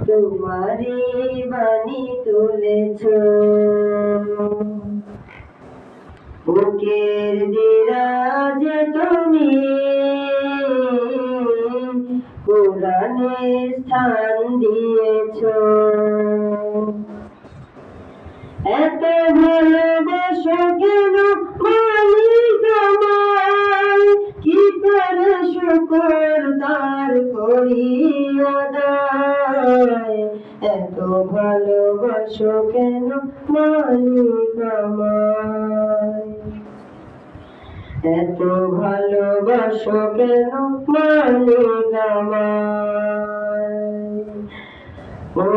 তোমারি বাণী তুলেছ, বুকের দিরাজ তুমি কোরআনের স্থান দিয়েছ। এত ভালোবাসা কেন মালিক আমায়, কি করে শুকর তার করি আদায়। এত ভালোবাসা কেন মালিক আমায়, এত ভালোবাসা কেন মালিক আমায়। ও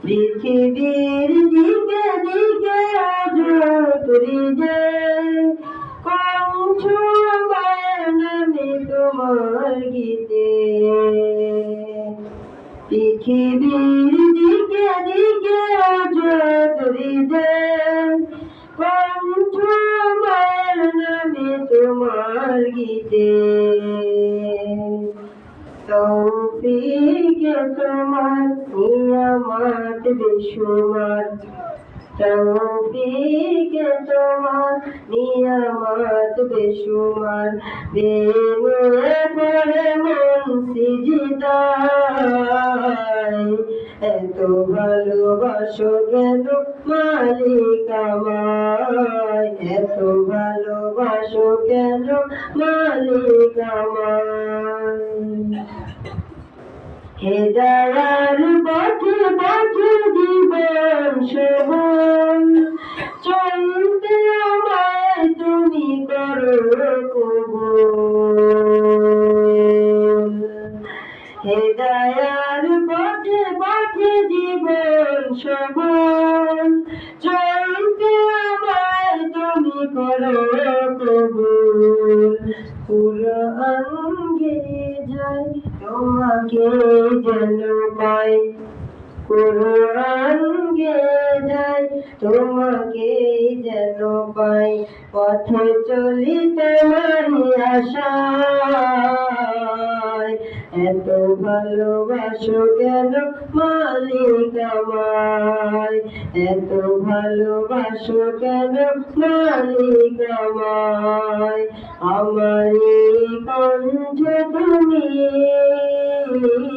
পৃথিবীর দিকে দিকে আজরি যে কণ্ঠ বানানে তোমার গীতে। পৃথিবীর দিকে দিকে আজরি যে কণ্ঠ বানানে তোমার গীতে। তৌফিক তোমার নিয়ামত বেশুমার, তৌফিক তোমার নিয়ামত বেশুমার। বেনুয়ে পড়ে মন সিজদায়, এত ভালোবাসো কেন মালিক আমায়, এত ভালোবাসো কেন মালিক আমায়। হেদায়ার পথে পথে জীবন সবল, চলতে আমায় তুমি করো কবুল। হেদায়ার পথে পথে জীবন সবল, চলতে আমায় তুমি করো কবুল। কুরআন গেয়ে যাই তোমাকে যেন পাই, কুরআন গেয়ে যাই তোমাকে যেন পাই। পথে চলি তোমারি আশায়, এত ভালোবাসো কেন মালিক আমায়, এত ভালোবাসো কেন মালিক আমায়। আমারি কণ্ঠ তুমি